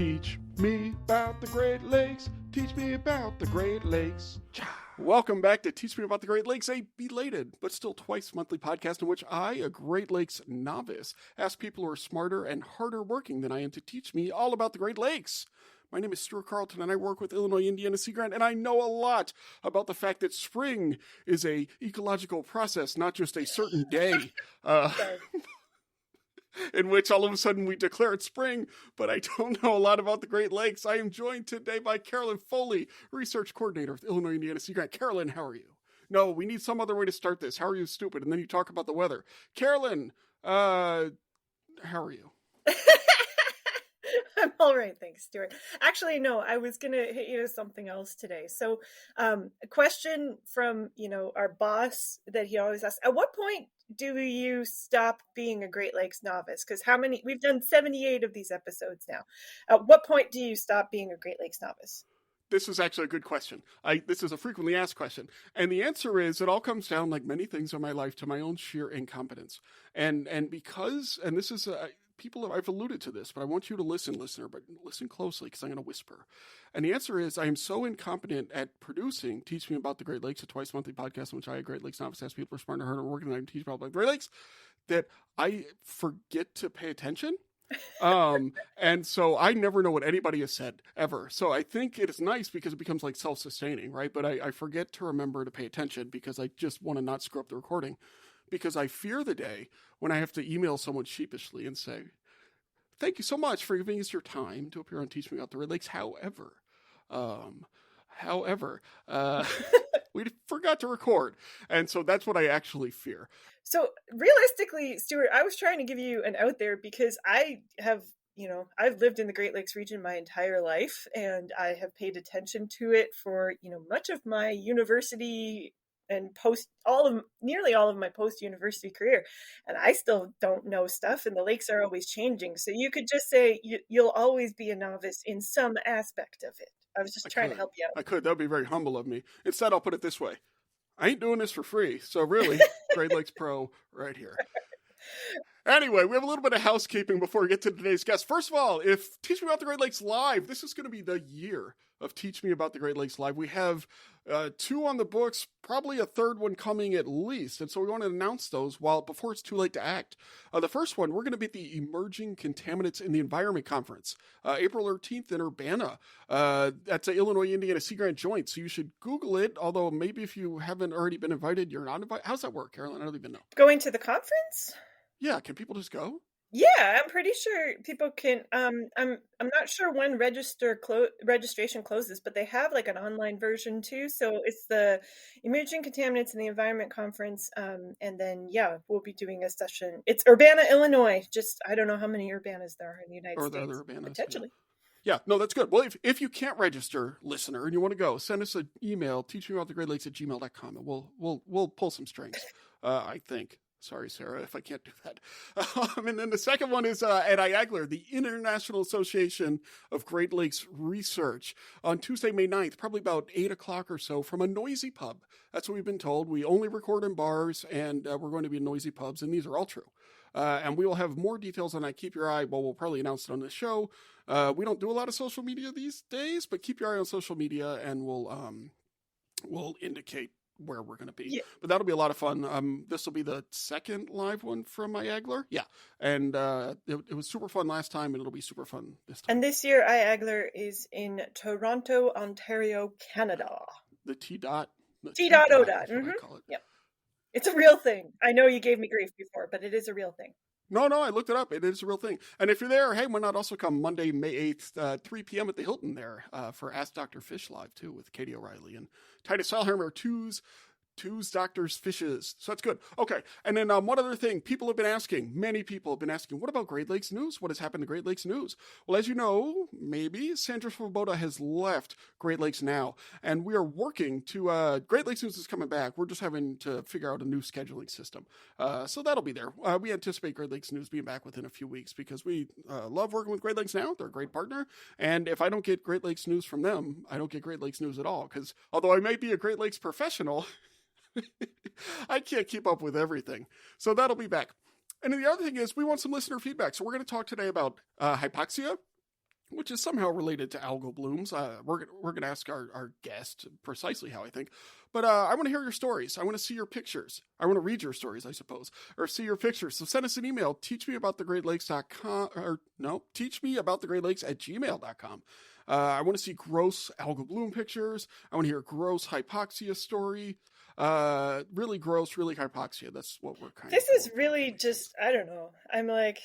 Teach me about the Great Lakes. Teach me about the Great Lakes. Welcome back to Teach Me About the Great Lakes, a belated but still twice monthly podcast in which I, a Great Lakes novice, ask people who are smarter and harder working than I am to teach me all about the Great Lakes. My name is Stuart Carlton, and I work with Illinois Indiana Sea Grant, and I know a lot about the fact that spring is a ecological process, not just a certain day. In which all of a sudden we declare it spring, but I don't know a lot about the Great Lakes. I am joined today by Carolyn Foley, Research Coordinator with Illinois Indiana Sea Grant. Carolyn, how are you? No, we need some other way to start this. How are you, stupid? And then you talk about the weather. Carolyn, how are you? I'm all right, thanks, Stuart. Actually, no, I was going to hit you with something else today. So a question from, our boss that he always asks, at what point do you stop being a Great Lakes novice? Because we've done 78 of these episodes now. At what point do you stop being a Great Lakes novice? This is actually a good question. This is a frequently asked question. And the answer is, it all comes down, like many things in my life, to my own sheer incompetence. And this is, I've alluded to this, but I want you to listen, listener, but listen closely because I'm going to whisper. And the answer is, I am so incompetent at producing Teach Me About the Great Lakes, a twice monthly podcast in which I, a Great Lakes novice, ask people who are smarter, harder working than I teach about the Great Lakes, that I forget to pay attention. And so I never know what anybody has said ever. So I think it is nice because it becomes like self-sustaining, right? But I forget to remember to pay attention because I just want to not screw up the recording. Because I fear the day when I have to email someone sheepishly and say, thank you so much for giving us your time to appear on Teach Me About the Great Lakes. However, we forgot to record. And so that's what I actually fear. So realistically, Stuart, I was trying to give you an out there because I have, I've lived in the Great Lakes region my entire life, and I have paid attention to it for, much of my university and nearly all of my post-university career. And I still don't know stuff, and the lakes are always changing. So you could just say you'll always be a novice in some aspect of it. I was just trying to help you out. I could. That would be very humble of me. Instead, I'll put it this way. I ain't doing this for free. So really, Great Lakes Pro right here. Anyway, we have a little bit of housekeeping before we get to today's guest. First of all, if Teach Me About the Great Lakes Live, this is going to be the year of Teach Me About the Great Lakes Live. We have 2 on the books, probably a third one coming at least. And so we want to announce those before it's too late to act. The first one, we're going to be at the Emerging Contaminants in the Environment Conference, April 13th in Urbana. That's an Illinois Indiana Sea Grant joint. So you should Google it. Although maybe if you haven't already been invited, you're not invited. How's that work, Carolyn? I don't even know. Going to the conference? Yeah, can people just go? Yeah, I'm pretty sure people can. I'm not sure when registration closes, but they have like an online version too. So it's the Emerging Contaminants in the Environment Conference, and then we'll be doing a session. It's Urbana, Illinois. Just I don't know how many Urbanas there are in the United States. Or the other Urbanas, potentially. Yeah, no, that's good. Well, if you can't register, listener, and you want to go, send us an email, teachmeaboutthegreatlakes@gmail.com, and we'll pull some strings. I think. Sorry, Sarah, if I can't do that. And then the second one is at IAGLR, the International Association of Great Lakes Research, on Tuesday, May 9th, probably about 8 o'clock or so, from a noisy pub. That's what we've been told. We only record in bars, and we're going to be in noisy pubs, and these are all true. And we will have more details on that. Keep your eye. Well, we'll probably announce it on the show. We don't do a lot of social media these days, but keep your eye on social media, and we'll indicate where we're going to be. Yeah. But that'll be a lot of fun. This will be the second live one from IAGLR. Yeah. And it was super fun last time, and it'll be super fun this time. And this year, IAGLR is in Toronto, Ontario, Canada. The T-dot. T-dot-O dot. Mm-hmm. Call it. Yep. It's a real thing. I know you gave me grief before, but it is a real thing. No, I looked it up. It is a real thing. And if you're there, hey, why not also come Monday, May 8th, 3 p.m. at the Hilton there for Ask Dr. Fish Live, too, with Katie O'Reilly and Titus Selhammer, Two's Doctors Fishes. So that's good. Okay. And then one other thing. Many people have been asking, what about Great Lakes News? What has happened to Great Lakes News? Well, as you know, maybe Sandra Svoboda has left Great Lakes Now. And we are working to, Great Lakes News is coming back. We're just having to figure out a new scheduling system. So that'll be there. We anticipate Great Lakes News being back within a few weeks because we love working with Great Lakes Now. They're a great partner. And if I don't get Great Lakes News from them, I don't get Great Lakes News at all. Because although I may be a Great Lakes professional, I can't keep up with everything. So that'll be back. And then the other thing is we want some listener feedback. So we're going to talk today about hypoxia. which is somehow related to algal blooms. We're going to ask our guest precisely how I think. But I want to hear your stories. I want to see your pictures. I want to read your stories, I suppose, or see your pictures. So send us an email, teachmeaboutthegreatlakes.com, teachmeaboutthegreatlakes@gmail.com. I want to see gross algal bloom pictures. I want to hear a gross hypoxia story. Really gross, really hypoxia. That's what we're kind of. This is really just, I don't know. I'm like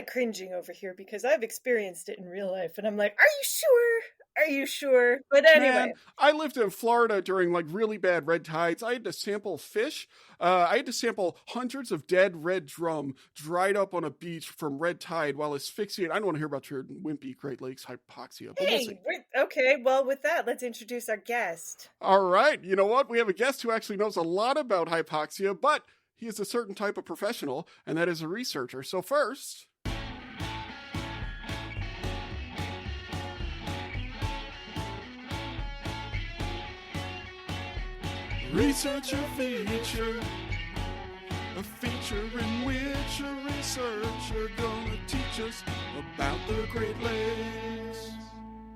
cringing over here because I've experienced it in real life, and I'm like, are you sure? Are you sure? But anyway. Man, I lived in Florida during like really bad red tides. I had to sample fish. I had to sample hundreds of dead red drum dried up on a beach from red tide while asphyxiated. I don't want to hear about your wimpy Great Lakes hypoxia. But hey, okay. Well, with that, let's introduce our guest. All right. You know what? We have a guest who actually knows a lot about hypoxia, but he is a certain type of professional, and that is a researcher. So first... Researcher feature, a feature in which a researcher gonna teach us about the Great Lakes.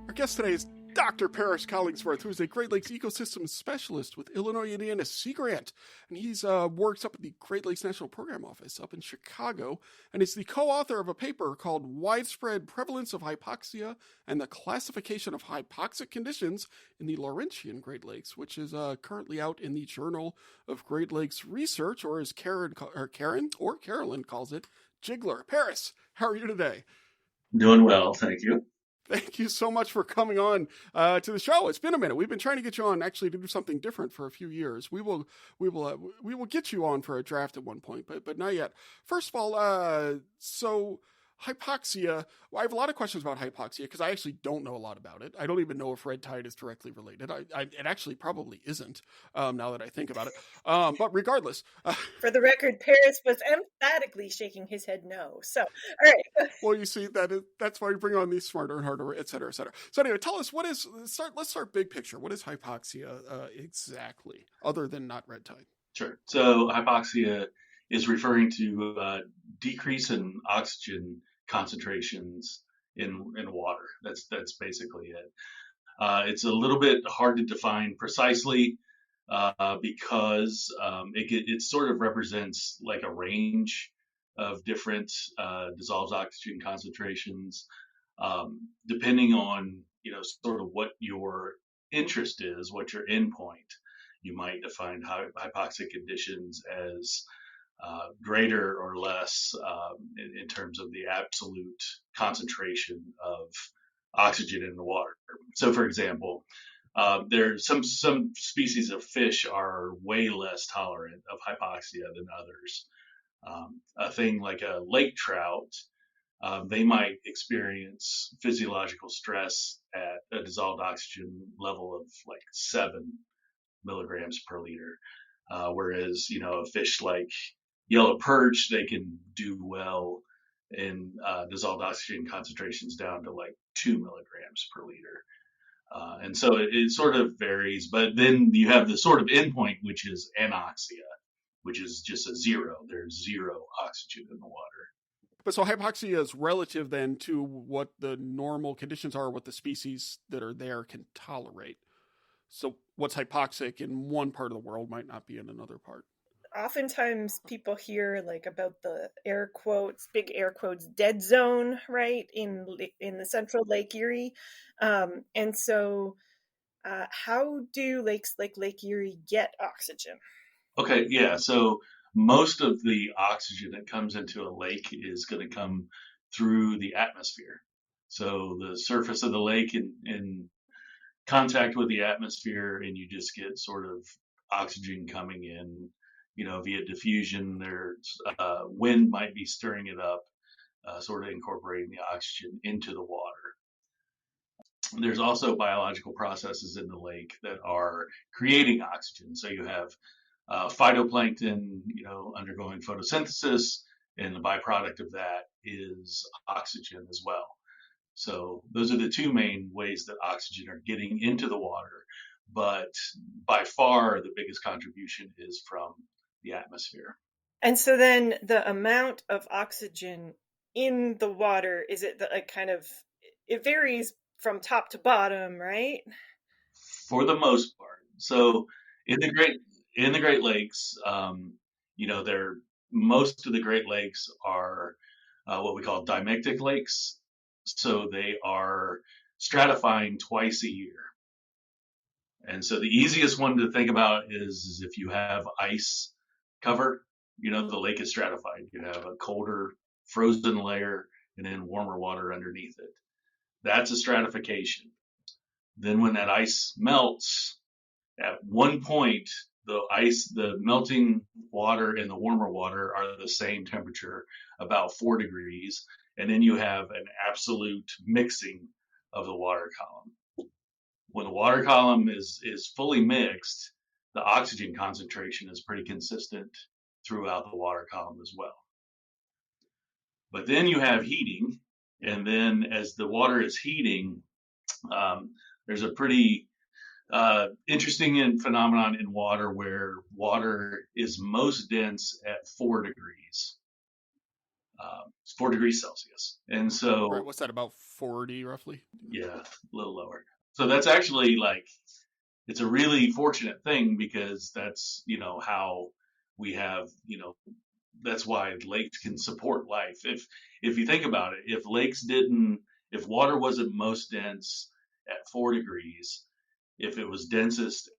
Our guest today is Dr. Paris Collingsworth, who is a Great Lakes ecosystem specialist with Illinois Indiana Sea Grant, and he's works up at the Great Lakes National Program Office up in Chicago, and is the co-author of a paper called Widespread Prevalence of Hypoxia and the Classification of Hypoxic Conditions in the Laurentian Great Lakes, which is currently out in the Journal of Great Lakes Research, or as Carolyn calls it, Jiggler. Paris, how are you today? Doing well, thank you. Thank you so much for coming on to the show. It's been a minute. We've been trying to get you on actually to do something different for a few years. We will get you on for a draft at one point, but not yet. First of all, so hypoxia. Well, I have a lot of questions about hypoxia because I actually don't know a lot about it. I don't even know if red tide is directly related. It actually probably isn't now that I think about it. But regardless. For the record, Paris was emphatically shaking his head no. So, all right. Well, you see, that's why we bring on these smarter and harder, et cetera, et cetera. So anyway, tell us, let's start big picture. What is hypoxia exactly, other than not red tide? Sure. So hypoxia is referring to decrease in oxygen concentrations in water. That's basically it. It's a little bit hard to define precisely because it sort of represents like a range of different dissolved oxygen concentrations, depending on sort of what your interest is, what your endpoint. You might define hypoxic conditions as greater or less in terms of the absolute concentration of oxygen in the water. So, for example, there's some species of fish are way less tolerant of hypoxia than others. A thing like a lake trout, they might experience physiological stress at a dissolved oxygen level of like 7 milligrams per liter, whereas a fish like yellow perch, they can do well in dissolved oxygen concentrations down to like 2 milligrams per liter. And so it sort of varies, but then you have the sort of endpoint, which is anoxia, which is just a zero. There's zero oxygen in the water. But so hypoxia is relative then to what the normal conditions are, what the species that are there can tolerate. So what's hypoxic in one part of the world might not be in another part. Oftentimes people hear like about the big air quotes, dead zone, right, in the central Lake Erie. And so how do lakes like Lake Erie get oxygen? Okay, yeah. So most of the oxygen that comes into a lake is going to come through the atmosphere. So the surface of the lake in contact with the atmosphere, and you just get sort of oxygen coming in, via diffusion. There's wind might be stirring it up, sort of incorporating the oxygen into the water. There's also biological processes in the lake that are creating oxygen. So you have phytoplankton, undergoing photosynthesis, and the byproduct of that is oxygen as well. So those are the two main ways that oxygen are getting into the water, but by far the biggest contribution is from the atmosphere. And so then the amount of oxygen in the water, is it it varies from top to bottom, right? For the most part. So in the Great Lakes, they're most of the Great Lakes are what we call dimictic lakes. So they are stratifying twice a year. And so the easiest one to think about is if you have ice cover, the lake is stratified. You have a colder frozen layer and then warmer water underneath it. That's a stratification. Then when that ice melts, at one point, the melting water and the warmer water are the same temperature, about 4 degrees. And then you have an absolute mixing of the water column. When the water column is fully mixed, the oxygen concentration is pretty consistent throughout the water column as well. But then you have heating, and then as the water is heating, there's a pretty interesting phenomenon in water where water is most dense at 4 degrees. It's 4 degrees Celsius. And so... Right, what's that, about 40 roughly? Yeah, a little lower. So that's actually it's a really fortunate thing because that's, how we have, that's why lakes can support life. If you think about it, if water wasn't most dense at 4 degrees, if it was densest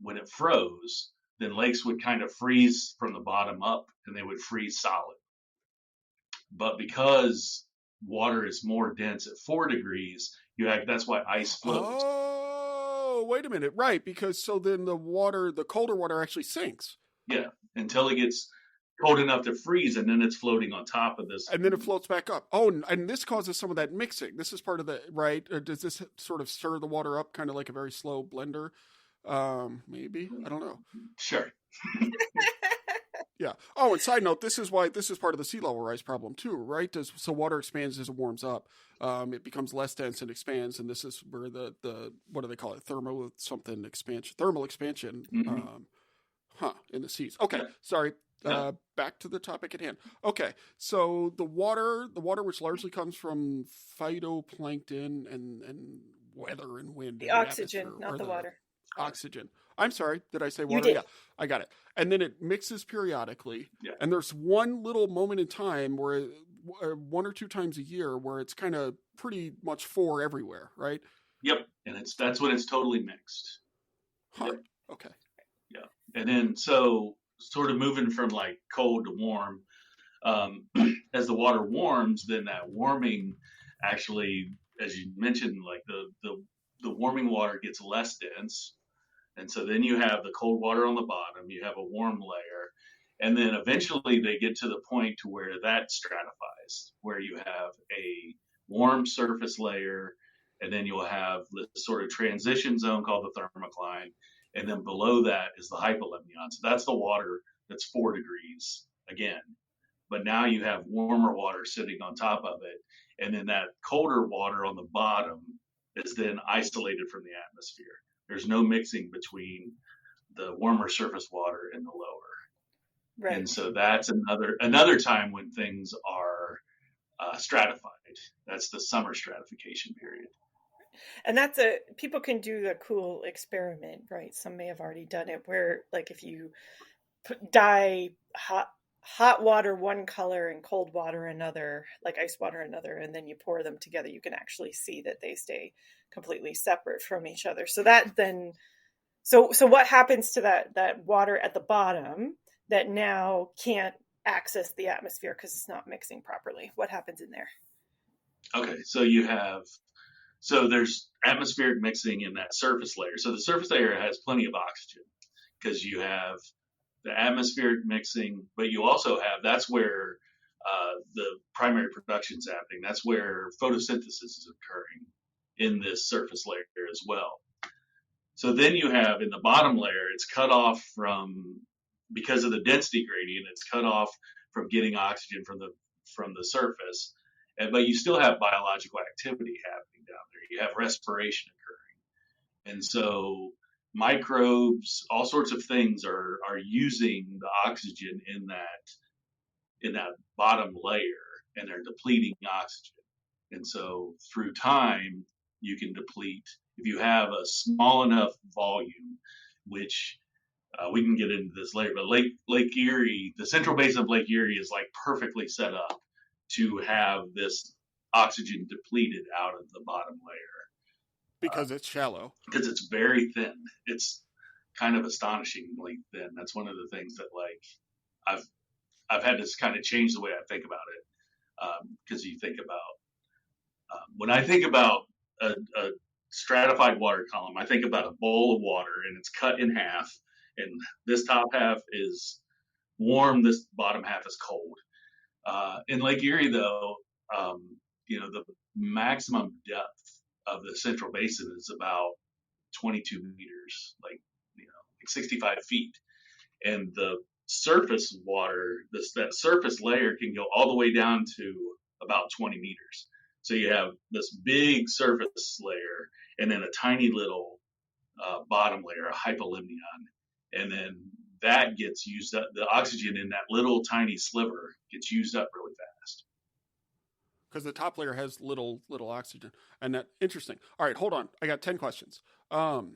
when it froze, then lakes would kind of freeze from the bottom up and they would freeze solid. But because water is more dense at 4 degrees, that's why ice floats. Oh, wait a minute. Right, because so then the colder water actually sinks. Yeah, until it gets cold enough to freeze, and then it's floating on top of this. And then it floats back up. Oh, and this causes some of that mixing. This is part of the, right? Does this sort of stir the water up, kind of like a very slow blender? Maybe. I don't know. Sure. Yeah. Oh, and side note, this is part of the sea level rise problem too, right? So water expands as it warms up. It becomes less dense and expands, and this is where the what do they call it? Thermal expansion. Mm-hmm. In the seas. Okay, yeah. Sorry. Back to the topic at hand. Okay, so the water which largely comes from phytoplankton and weather and wind. The oxygen, not the water. Oxygen. I'm sorry, did I say water? You did. Yeah, I got it. And then it mixes periodically. Yeah. And there's one little moment in time where 1 or 2 times a year where it's kind of pretty much 4 everywhere, right? Yep. And that's when it's totally mixed. Huh. Yep. Okay. Yeah. And then so sort of moving from cold to warm, as the water warms, then that warming actually, as you mentioned, the warming water gets less dense. And so then you have the cold water on the bottom, you have a warm layer, and then eventually they get to the point to where that stratifies, where you have a warm surface layer, and then you'll have this sort of transition zone called the thermocline, and then below that is the hypolemnion. So that's the water that's 4 degrees again. But now you have warmer water sitting on top of it, and then that colder water on the bottom is then isolated from the atmosphere. There's no mixing between the warmer surface water and the lower. Right. And so that's another time when things are stratified. That's the summer stratification period. And people can do the cool experiment, right? Some may have already done it where if you dye hot water one color and cold water another, like ice water another, and then you pour them together, you can actually see that they stay completely separate from each other. So that then, so what happens to that water at the bottom that now can't access the atmosphere because it's not mixing properly? What happens in there? Okay, so there's atmospheric mixing in that surface layer. So the surface layer has plenty of oxygen because you have the atmospheric mixing, but you also have, that's where the primary production is happening. That's where photosynthesis is occurring in this surface layer as well. So then you have in the bottom layer, it's cut off because of the density gradient, it's cut off from getting oxygen from the surface. But you still have biological activity happening down there. You have respiration occurring. And so microbes, all sorts of things are using the oxygen in that bottom layer, and they're depleting oxygen. And so through time, you can deplete if you have a small enough volume, which we can get into this later, but Lake Erie, the central basin of Lake Erie is like perfectly set up to have this oxygen depleted out of the bottom layer. Because it's shallow. Because it's very thin. It's kind of astonishingly thin. That's one of the things that like I've had to kind of change the way I think about it. Because you think about, when I think about a stratified water column, I think about a bowl of water and it's cut in half, and this top half is warm, this bottom half is cold. In Lake Erie, though, the maximum depth of the central basin is about 22 meters, like 65 feet, and the surface water, that surface layer can go all the way down to about 20 meters. So you have this big surface layer and then a tiny little bottom layer, a hypolimnion, and then that gets used up. The oxygen in that little tiny sliver gets used up really fast. Because the top layer has little oxygen. And that interesting. All right, hold on. I got 10 questions. All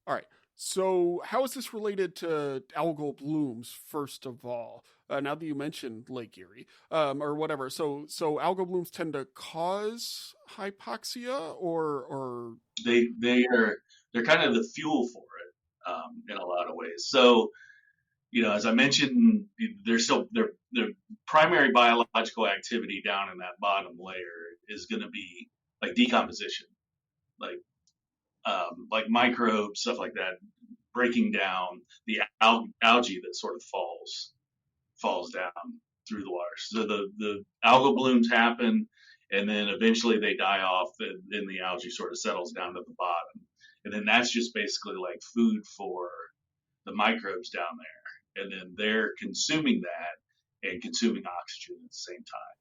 right. So how is this related to algal blooms, first of all? Now that you mentioned Lake Erie, or whatever. So algal blooms tend to cause hypoxia, or they're kind of the fuel for it, in a lot of ways. So, as I mentioned, their primary biological activity down in that bottom layer is going to be like decomposition, like microbes, stuff like that, breaking down the algae that sort of falls down through the water. So the algal blooms happen, and then eventually they die off, and then the algae sort of settles down to the bottom. And then that's just basically like food for the microbes down there. And then they're consuming that and consuming oxygen at the same time.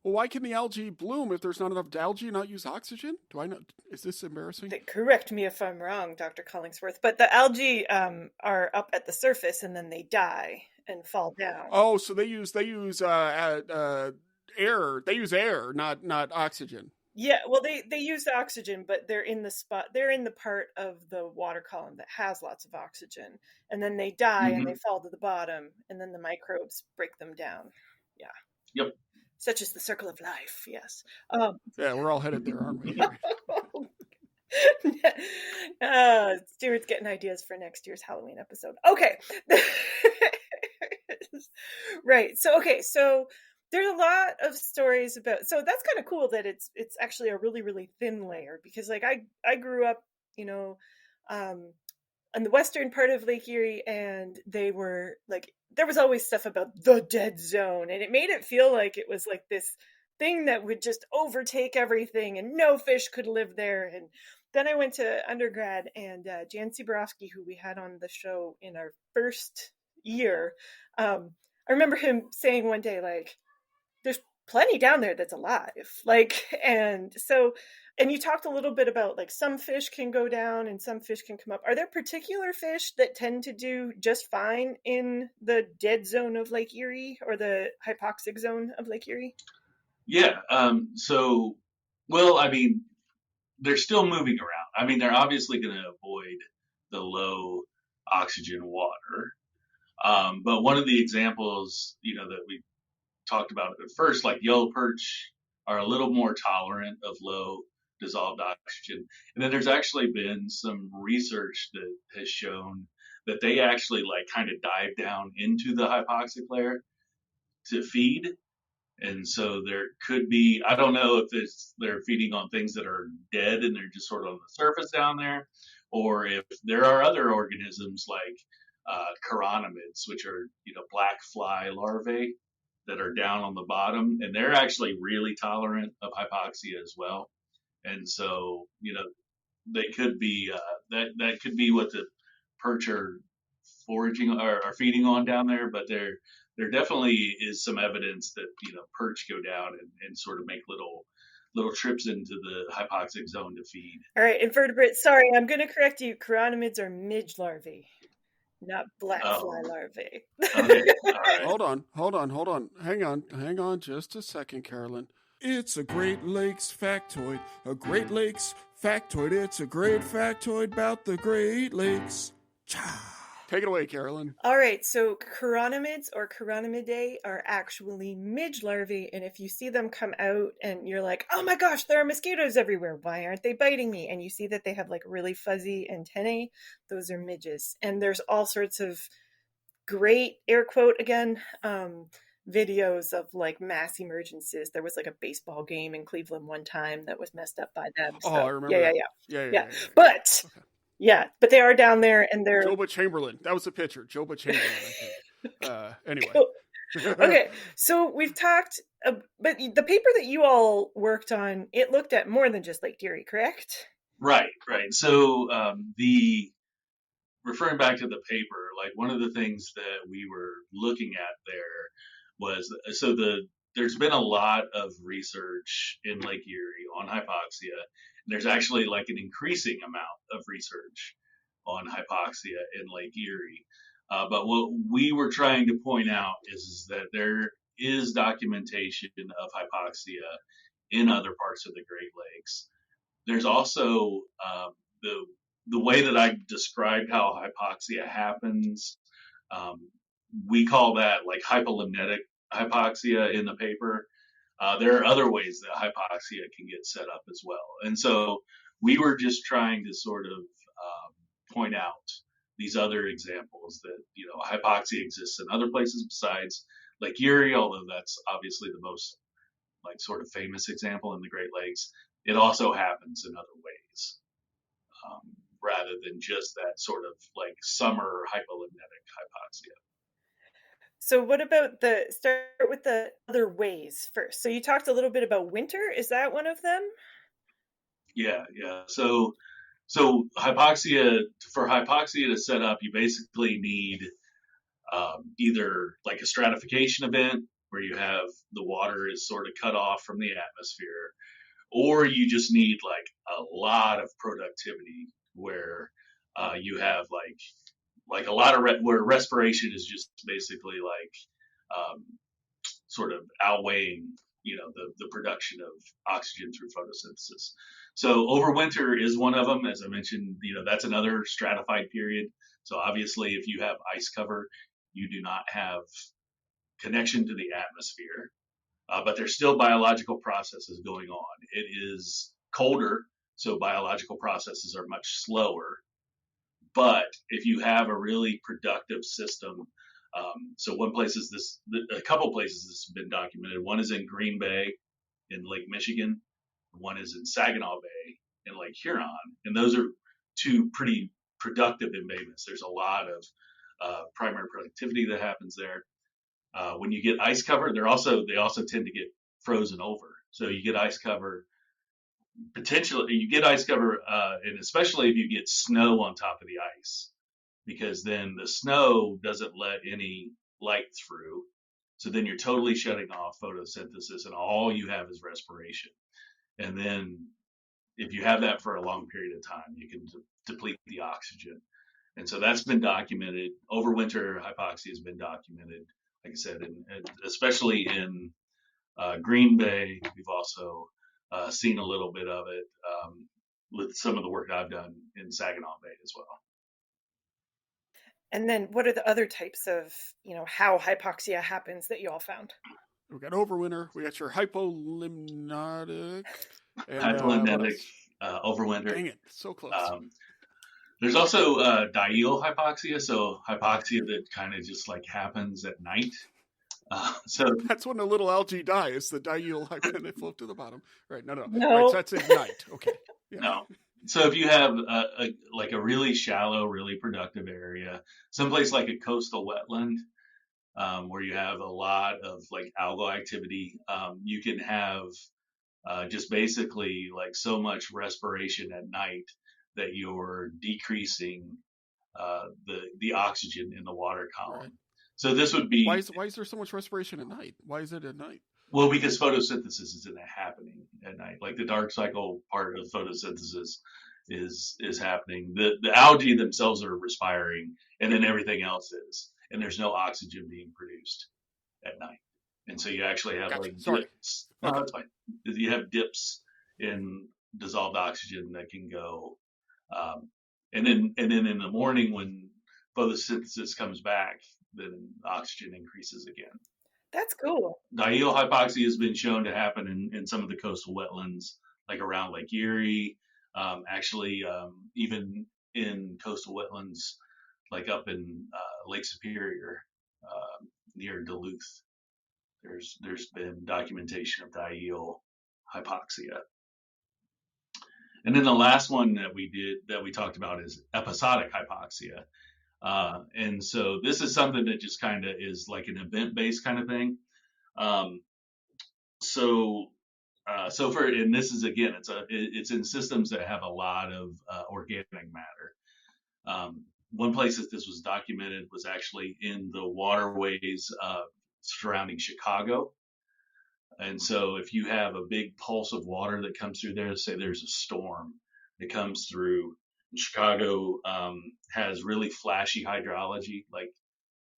Well, why can the algae bloom if there's not enough algae not use oxygen? Do I know? Is this embarrassing? Correct me if I'm wrong, Dr. Collingsworth, but the algae are up at the surface and then they die and fall down. Oh, so they use air. They use air, not oxygen. Yeah, well, they use the oxygen, but they're in the part of the water column that has lots of oxygen, and then they die and they fall to the bottom, and then the microbes break them down. Yeah. Yep. Such is the circle of life. Yes. Yeah, we're all headed there, aren't we? Stuart's getting ideas for next year's Halloween episode. Okay. Right. So there's a lot of stories about, so that's kind of cool that it's actually a really, really thin layer, because like I grew up, on the western part of Lake Erie, and they were like, there was always stuff about the dead zone, and it made it feel like it was like this thing that would just overtake everything and no fish could live there. And then I went to undergrad, and Jan Sieborowski, who we had on the show in our first year, I remember him saying one day, like, there's plenty down there that's alive. And you talked a little bit about like some fish can go down and some fish can come up. Are there particular fish that tend to do just fine in the dead zone of Lake Erie or the hypoxic zone of Lake Erie? Yeah. They're still moving around. I mean, they're obviously going to avoid the low oxygen water. But one of the examples, that we talked about at first, like yellow perch, are a little more tolerant of low dissolved oxygen. And then there's actually been some research that has shown that they actually like kind of dive down into the hypoxic layer to feed. And so there could be, I don't know if they're feeding on things that are dead and they're just sort of on the surface down there, or if there are other organisms like chironomids, which are, black fly larvae that are down on the bottom, and they're actually really tolerant of hypoxia as well. And so, they could be, that could be what the perch are foraging or are feeding on down there, but there definitely is some evidence that, perch go down and sort of make little trips into the hypoxic zone to feed. All right, invertebrates. Sorry, I'm going to correct you. Chironomids are midge larvae, not black fly larvae. Okay. All right. Hold on. Hang on just a second, Carolyn. It's a Great Lakes factoid. A Great Lakes factoid. It's a great factoid about the Great Lakes. Take it away, Carolyn. All right, so chironomids or chironomidae are actually midge larvae, and if you see them come out and you're like, oh my gosh, there are mosquitoes everywhere, why aren't they biting me? And you see that they have like really fuzzy antennae, those are midges. And there's all sorts of great, air quote again, videos of like mass emergencies. There was like a baseball game in Cleveland one time that was messed up by them. So, I remember. Yeah. But... Okay. Yeah, but they are down there, and they're Joba Chamberlain. That was the pitcher, Joba Chamberlain. I think. Anyway, cool. Okay. So we've talked, but the paper that you all worked on, it looked at more than just Lake Erie, correct? Right. So referring back to the paper, like one of the things that we were looking at there was there's been a lot of research in Lake Erie on hypoxia. There's actually like an increasing amount of research on hypoxia in Lake Erie. But what we were trying to point out is that there is documentation of hypoxia in other parts of the Great Lakes. There's also the way that I described how hypoxia happens. We call that like hypolimnetic hypoxia in the paper. There are other ways that hypoxia can get set up as well. And so we were just trying to sort of point out these other examples that, hypoxia exists in other places besides Lake Erie, although that's obviously the most like sort of famous example in the Great Lakes. It also happens in other ways, rather than just that sort of like summer hypolimnetic hypoxia. So what about start with the other ways first. So you talked a little bit about winter. Is that one of them? Yeah. So for hypoxia to set up, you basically need either like a stratification event where you have the water is sort of cut off from the atmosphere, or you just need like a lot of productivity where you have like a lot of where respiration is just basically like sort of outweighing the production of oxygen through photosynthesis. So overwinter is one of them. As I mentioned, that's another stratified period. So obviously if you have ice cover, you do not have connection to the atmosphere, but there's still biological processes going on. It is colder, so biological processes are much slower. But if you have a really productive system, so a couple places this has been documented. One is in Green Bay in Lake Michigan. One is in Saginaw Bay in Lake Huron. And those are two pretty productive embayments. There's a lot of primary productivity that happens there. When you get ice cover, they also tend to get frozen over. So you get ice cover. Potentially, you get ice cover, and especially if you get snow on top of the ice, because then the snow doesn't let any light through. So then you're totally shutting off photosynthesis, and all you have is respiration. And then if you have that for a long period of time, you can deplete the oxygen. And so that's been documented. Overwinter hypoxia has been documented, like I said, and especially in Green Bay. We've also seen a little bit of it with some of the work I've done in Saginaw Bay as well. And then what are the other types of, how hypoxia happens that you all found? We got overwinter. We got your hypolimnetic. Hypolimnetic, overwinter. Dang it, so close. There's also diel hypoxia, so hypoxia that kind of just like happens at night. So that's when the little algae die. It's the diel and they float to the bottom. Right? No. No. Right, so that's at night. Okay. Yeah. No. So if you have a really shallow, really productive area, someplace like a coastal wetland, where you have a lot of like algal activity, you can have just basically like so much respiration at night that you're decreasing the oxygen in the water column. Right. So this would be... Why is there so much respiration at night? Why is it at night? Well, because photosynthesis isn't happening at night. Like the dark cycle part of photosynthesis is happening. The algae themselves are respiring, and then everything else is. And there's no oxygen being produced at night. And so you actually have Gotcha. like Sorry. dips. No, Okay. that's fine. You have dips in dissolved oxygen that can go, and then in the morning when photosynthesis comes back, then oxygen increases again. That's cool. Diel hypoxia has been shown to happen in some of the coastal wetlands, like around Lake Erie, even in coastal wetlands, like up in Lake Superior near Duluth. There's been documentation of diel hypoxia. And then the last one that we talked about is episodic hypoxia. And so this is something that just kind of is like an event-based kind of thing. And this is again, it's in systems that have a lot of organic matter. One place that this was documented was actually in the waterways surrounding Chicago. And so if you have a big pulse of water that comes through there, say there's a storm that comes through, Chicago has really flashy hydrology, like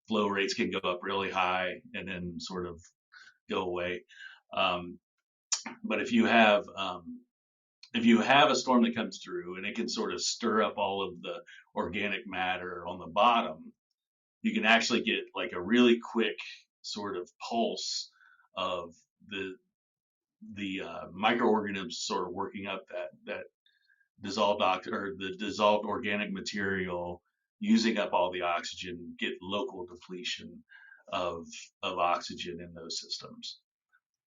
flow rates can go up really high and then sort of go away. But if you have a storm that comes through and it can sort of stir up all of the organic matter on the bottom, you can actually get like a really quick sort of pulse of the microorganisms sort of working up that dissolved the dissolved organic material, using up all the oxygen, get local depletion of oxygen in those systems.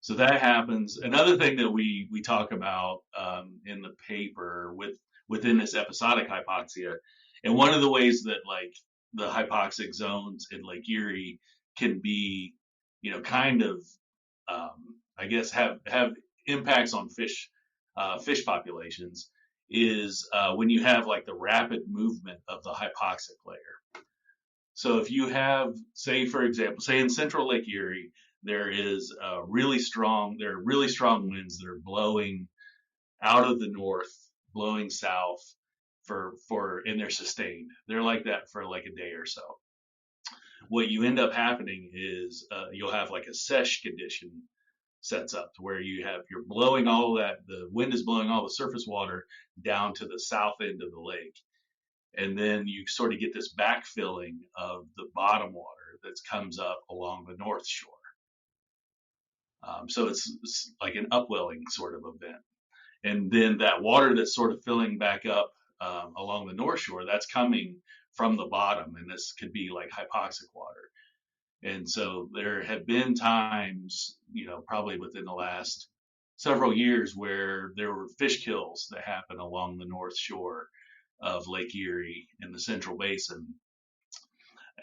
So that happens. Another thing that we talk about in the paper within this episodic hypoxia, and one of the ways that like the hypoxic zones in Lake Erie can be, kind of, I guess have impacts on fish populations is when you have like the rapid movement of the hypoxic layer. So if you have, for example, in central Lake Erie, there are really strong winds that are blowing out of the north, blowing south and they're sustained. They're like that for like a day or so. What you end up happening is you'll have like a sesh condition sets up to where you're blowing all that, the wind is blowing all the surface water down to the south end of the lake. And then you sort of get this backfilling of the bottom water that comes up along the north shore. So it's like an upwelling sort of event. And then that water that's sort of filling back up along the north shore, that's coming from the bottom. And this could be like hypoxic water. And so there have been times, probably within the last several years, where there were fish kills that happened along the north shore of Lake Erie in the Central Basin.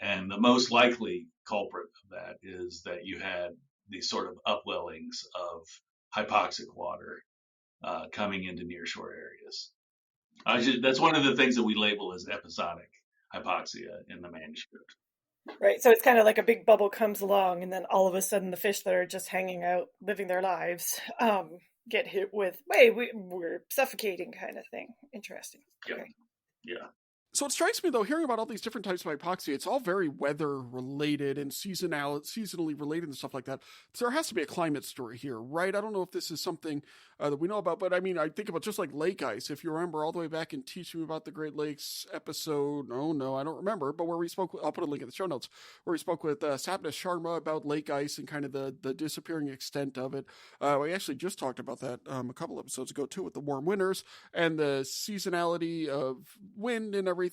And the most likely culprit of that is that you had these sort of upwellings of hypoxic water coming into nearshore areas. That's one of the things that we label as episodic hypoxia in the manuscript. Right. So it's kind of like a big bubble comes along and then all of a sudden the fish that are just hanging out, living their lives, get hit with, we're suffocating kind of thing. Interesting. Yeah. Okay. Yeah. So it strikes me, though, hearing about all these different types of hypoxia, it's all very weather-related and seasonally related and stuff like that. So there has to be a climate story here, right? I don't know if this is something that we know about, but I mean, I think about just like lake ice. If you remember all the way back in Teaching about the Great Lakes episode, no, I don't remember, but where we spoke, I'll put a link in the show notes, where we spoke with Sapna Sharma about lake ice and kind of the disappearing extent of it. We actually just talked about that a couple episodes ago, too, with the warm winters and the seasonality of wind and everything.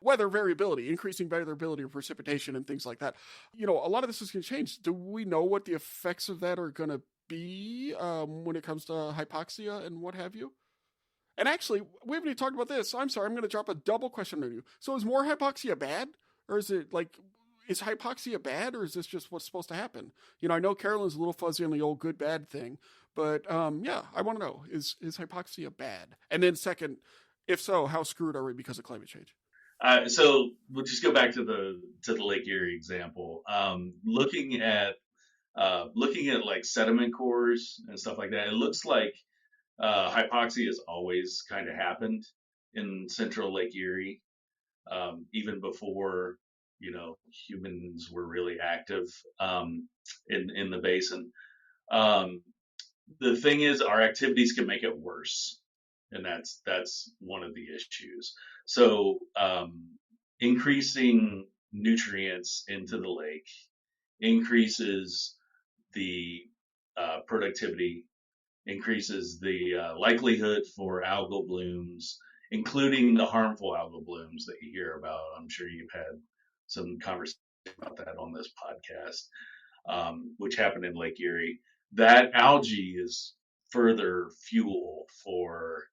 Weather variability, increasing variability of precipitation and things like that. A lot of this is going to change. Do we know what the effects of that are going to be when it comes to hypoxia and what have you? And actually, we haven't even talked about this. I'm sorry, I'm going to drop a double question on you. So is more hypoxia bad? Or is it like, is hypoxia bad, or is this just what's supposed to happen? I know Carolyn's a little fuzzy on the old good bad thing, but yeah, I want to know, is hypoxia bad? And then second, if so, how screwed are we because of climate change? So we'll just go back to the Lake Erie example. Looking at like sediment cores and stuff like that, it looks like hypoxia has always kind of happened in central Lake Erie, even before humans were really active in the basin. The thing is, our activities can make it worse, and that's one of the issues. So increasing nutrients into the lake increases the productivity, increases the likelihood for algal blooms, including the harmful algal blooms that you hear about. I'm sure you've had some conversation about that on this podcast, which happened in Lake Erie. That algae is further fuel for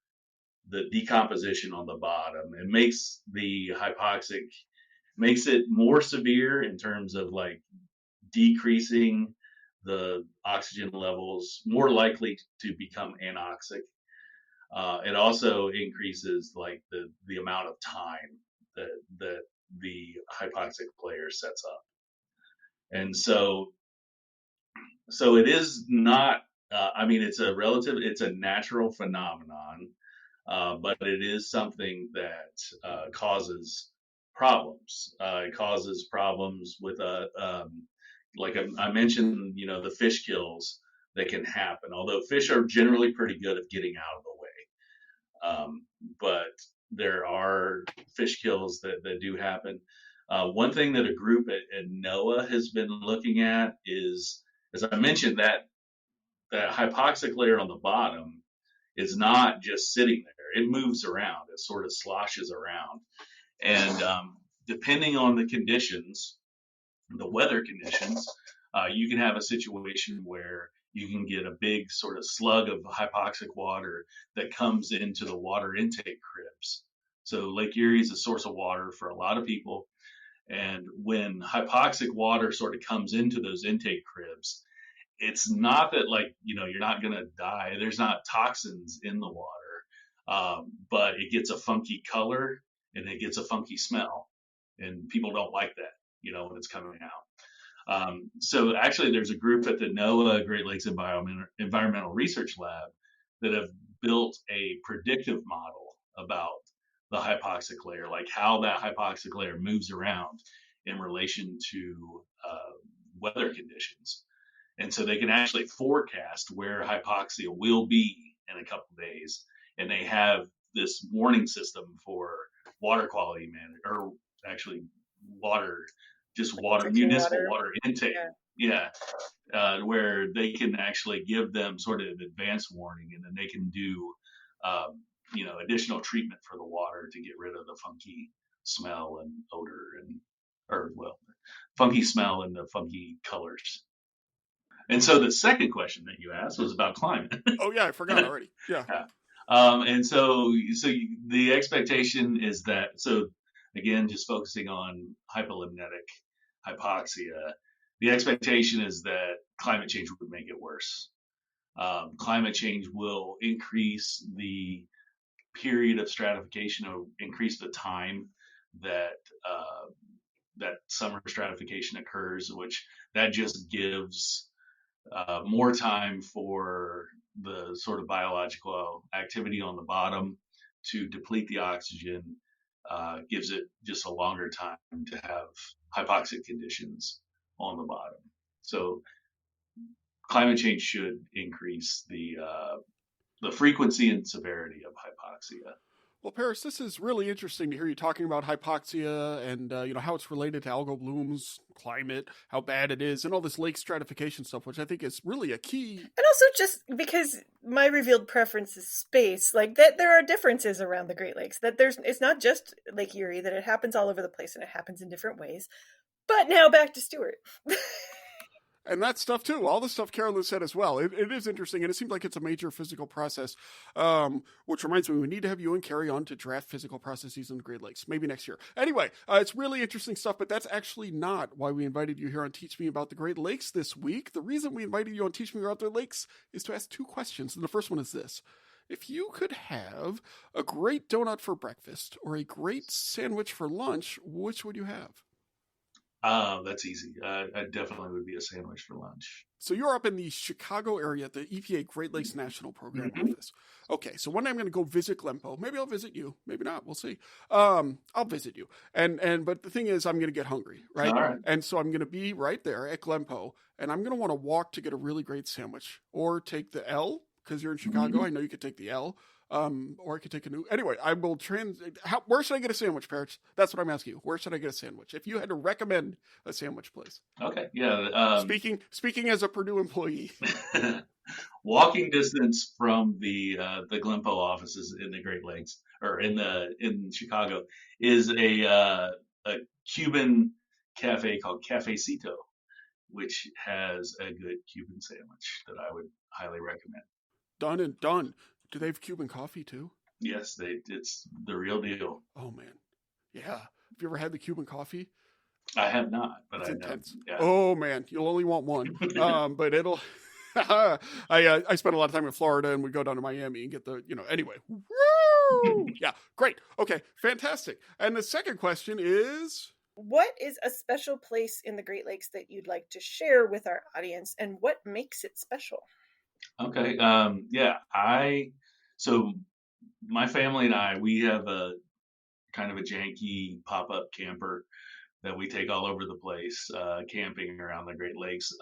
the decomposition on the bottom. It makes the hypoxic, makes it more severe in terms of like decreasing the oxygen levels, more likely to become anoxic. It also increases like the amount of time that the hypoxic layer sets up. And so it is not, it's a natural phenomenon, but it is something that causes problems. It causes problems with like I mentioned, the fish kills that can happen. Although fish are generally pretty good at getting out of the way, but there are fish kills that do happen. One thing that a group at NOAA has been looking at is, as I mentioned, that hypoxic layer on the bottom is not just sitting there. It moves around. It sort of sloshes around. And depending on the conditions, the weather conditions, you can have a situation where you can get a big sort of slug of hypoxic water that comes into the water intake cribs. So Lake Erie is a source of water for a lot of people. And when hypoxic water sort of comes into those intake cribs, it's not that you're not going to die. There's not toxins in the water, but it gets a funky color and it gets a funky smell. And people don't like that, when it's coming out. So actually there's a group at the NOAA Great Lakes Environmental Research Lab that have built a predictive model about the hypoxic layer, like how that hypoxic layer moves around in relation to weather conditions. And so they can actually forecast where hypoxia will be in a couple of days. And they have this warning system for water quality or actually municipal water intake. Yeah. Where they can actually give them sort of advance warning, and then they can do, additional treatment for the water to get rid of the funky smell and odor funky smell and the funky colors. And so the second question that you asked was about climate. Oh yeah, I forgot already. Yeah. And so the expectation is that, so again, just focusing on hypolimnetic hypoxia, the expectation is that climate change would make it worse. Climate change will increase the period of stratification, or increase the time that summer stratification occurs, which that just gives more time for the sort of biological activity on the bottom to deplete the oxygen, gives it just a longer time to have hypoxic conditions on the bottom. So climate change should increase the frequency and severity of hypoxia. Well, Paris, this is really interesting to hear you talking about hypoxia and how it's related to algal blooms, climate, how bad it is, and all this lake stratification stuff, which I think is really a key. And also just because my revealed preference is space, like that there are differences around the Great Lakes, that it's not just Lake Erie, that it happens all over the place and it happens in different ways. But now back to Stuart. And that stuff too, all the stuff Carolyn said as well. It is interesting, and it seems like it's a major physical process, which reminds me, we need to have you and Carrie on to draft physical processes in the Great Lakes, maybe next year. Anyway, it's really interesting stuff, but that's actually not why we invited you here on Teach Me About the Great Lakes this week. The reason we invited you on Teach Me About the Lakes is to ask two questions, and the first one is this. If you could have a great donut for breakfast or a great sandwich for lunch, which would you have? That's easy. I definitely would be a sandwich for lunch. So you're up in the Chicago area at the EPA Great Lakes National Program Mm-hmm. Office. Okay, so one day I'm going to go visit Glenpoe. Maybe I'll visit you. Maybe not. We'll see. I'll visit you. But the thing is, I'm going to get hungry, right? All right. And so I'm going to be right there at Glenpoe, and I'm going to want to walk to get a really great sandwich, or take the L because you're in Chicago. I know you could take the L. Or I could take a new. Anyway, I will where should I get a sandwich, Paris? That's what I'm asking you. Where should I get a sandwich? If you had to recommend a sandwich place. Okay. Yeah. Speaking as a Purdue employee. Walking distance from the Glenpoe offices in the Great Lakes or in Chicago is a Cuban cafe called Cafecito, which has a good Cuban sandwich that I would highly recommend. Done and done. Do they have Cuban coffee too? Yes, it's the real deal. Oh man, yeah. Have you ever had the Cuban coffee? I have not, but It's I intense. know. Yeah. Oh man, you'll only want one. But it'll. I spent a lot of time in Florida, and we go down to Miami and get the Anyway, woo! Yeah, great. Okay, fantastic. And the second question is, what is a special place in the Great Lakes that you'd like to share with our audience, and what makes it special? Okay. Yeah. So my family and I, we have a kind of a janky pop-up camper that we take all over the place, camping around the Great Lakes.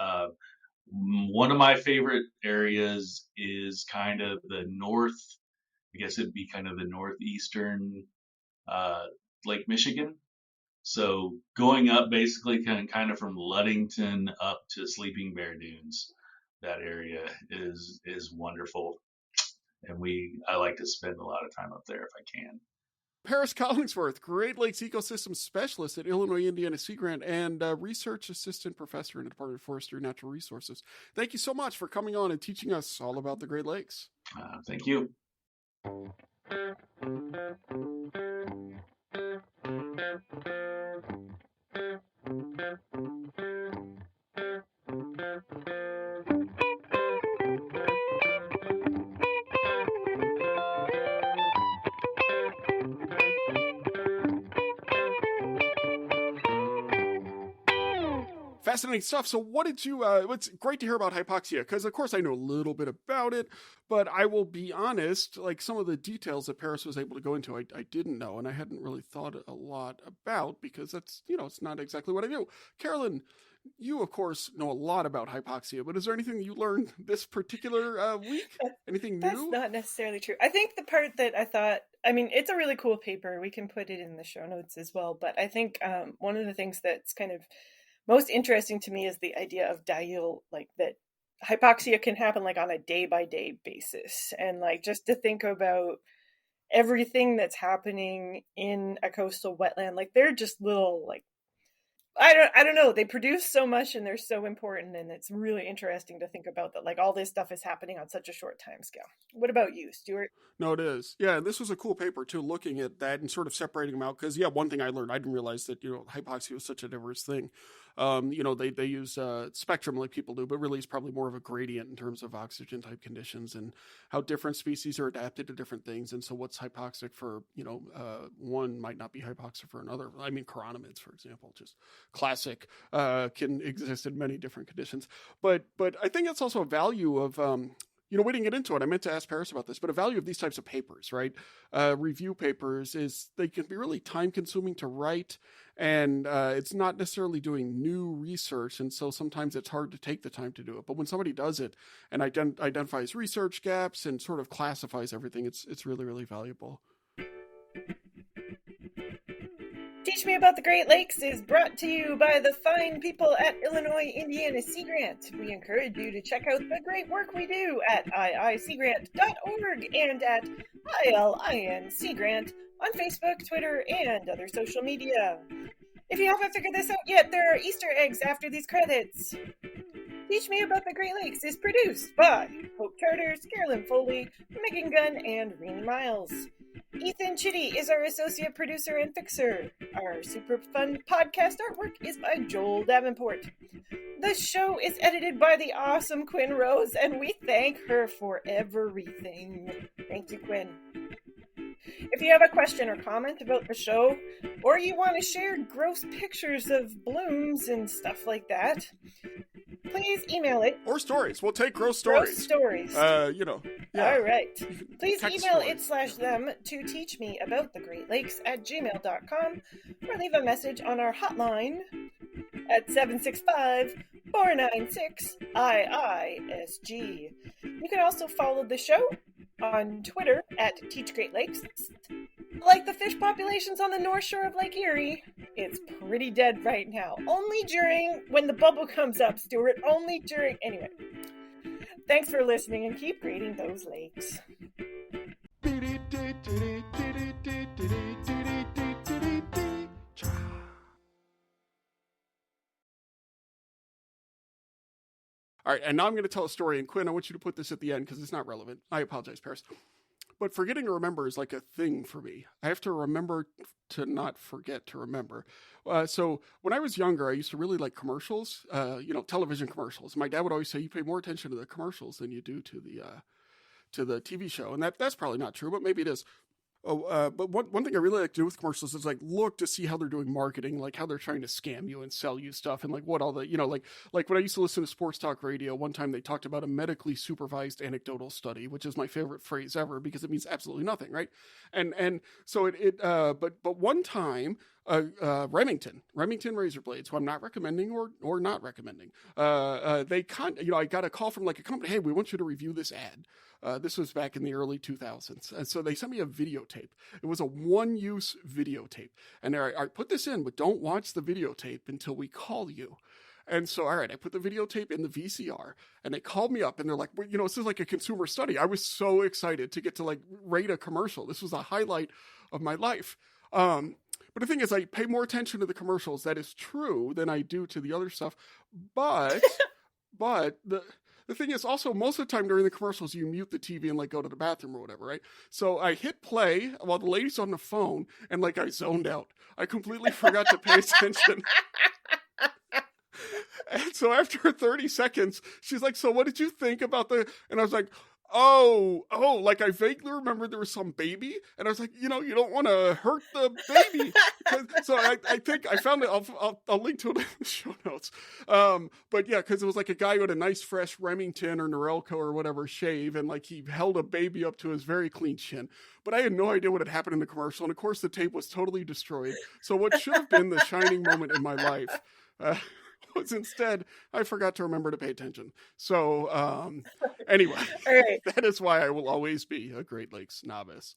One of my favorite areas is kind of the north, I guess it'd be kind of the northeastern, Lake Michigan. So going up basically kind of from Ludington up to Sleeping Bear Dunes, that area is wonderful. And I like to spend a lot of time up there if I can. Paris Collingsworth, Great Lakes Ecosystem Specialist at Illinois Indiana Sea Grant and Research Assistant Professor in the Department of Forestry and Natural Resources. Thank you so much for coming on and teaching us all about the Great Lakes. Thank you. Fascinating stuff. So what did you, it's great to hear about hypoxia, because of course I know a little bit about it, but I will be honest, like some of the details that Paris was able to go into, I didn't know, and I hadn't really thought a lot about, because that's, it's not exactly what I knew. Carolyn, you of course know a lot about hypoxia, but is there anything you learned this particular week? Anything new? That's not necessarily true. I think the part that I thought, it's a really cool paper. We can put it in the show notes as well, but I think one of the things that's kind of most interesting to me is the idea of that hypoxia can happen like on a day-by-day basis. And like just to think about everything that's happening in a coastal wetland, like they're just little, like, I don't know. They produce so much and they're so important. And it's really interesting to think about that, like all this stuff is happening on such a short time scale. What about you, Stuart? No, it is. Yeah, this was a cool paper too, looking at that and sort of separating them out. Because one thing I learned, I didn't realize that hypoxia was such a diverse thing. They use spectrum like people do, but really it's probably more of a gradient in terms of oxygen type conditions and how different species are adapted to different things. And so what's hypoxic for one might not be hypoxic for another. Chironomids, for example, just classic, can exist in many different conditions. But I think that's also a value of we didn't get into it. I meant to ask Paris about this, but a value of these types of papers, right? Review papers is they can be really time consuming to write, and it's not necessarily doing new research. And so sometimes it's hard to take the time to do it. But when somebody does it and identifies research gaps and sort of classifies everything, it's really, really valuable. Teach Me About the Great Lakes is brought to you by the fine people at Illinois Indiana Sea Grant. We encourage you to check out the great work we do at iiseagrant.org and at ILIN Sea Grant on Facebook, Twitter, and other social media. If you haven't figured this out yet, there are Easter eggs after these credits. Teach Me About the Great Lakes is produced by Hope Charters, Carolyn Foley, Megan Gunn, and Irene Miles. Ethan Chitty is our associate producer and fixer. Our super fun podcast artwork is by Joel Davenport. The show is edited by the awesome Quinn Rose, and we thank her for everything. Thank you, Quinn. If you have a question or comment about the show, or you want to share gross pictures of blooms and stuff like that, please email it. Or stories. We'll take gross stories. Gross stories. Yeah. All right. Please email stories. it/them to teachmeaboutthegreatLakes@gmail.com, or leave a message on our hotline at 765-496-IISG. You can also follow the show on Twitter at Teach Great Lakes. Like the fish populations on the north shore of Lake Erie, it's pretty dead right now. Only when the bubble comes up, Stuart. Only during. Anyway. Thanks for listening, and keep grading those lakes. All right, and now I'm going to tell a story, and Quinn, I want you to put this at the end because it's not relevant. I apologize, Paris. But forgetting to remember is like a thing for me. I have to remember to not forget to remember. So when I was younger, I used to really like commercials, television commercials. My dad would always say, you pay more attention to the commercials than you do to the TV show. And that's probably not true, but maybe it is. But one thing I really like to do with commercials is like look to see how they're doing marketing, like how they're trying to scam you and sell you stuff, and like what all the like when I used to listen to sports talk radio, one time they talked about a medically supervised anecdotal study, which is my favorite phrase ever because it means absolutely nothing, right? And so but one time. Remington razor blades, who I'm not recommending or not recommending. I got a call from like a company. Hey, we want you to review this ad. This was back in the early 2000s. And so they sent me a videotape. It was a one-use videotape. And I put this in, but don't watch the videotape until we call you. And so, all right, I put the videotape in the VCR, and they called me up, and they're like, well, this is like a consumer study. I was so excited to get to like rate a commercial. This was a highlight of my life. But the thing is, I pay more attention to the commercials. That is true than I do to the other stuff. But the thing is also most of the time during the commercials, you mute the TV and like go to the bathroom or whatever, right? So I hit play while the lady's on the phone and like I zoned out. I completely forgot to pay attention. And so after 30 seconds, she's like, so what did you think about and I was like, Oh, like I vaguely remembered there was some baby, and I was like, you don't want to hurt the baby. So I think I found it. I'll link to it in the show notes. But yeah, because it was like a guy with a nice fresh Remington or Norelco or whatever shave, and like he held a baby up to his very clean chin. But I had no idea what had happened in the commercial, and of course the tape was totally destroyed. So what should have been the shining moment in my life was instead I forgot to remember to pay attention. So anyway, all right. That is why I will always be a Great Lakes novice.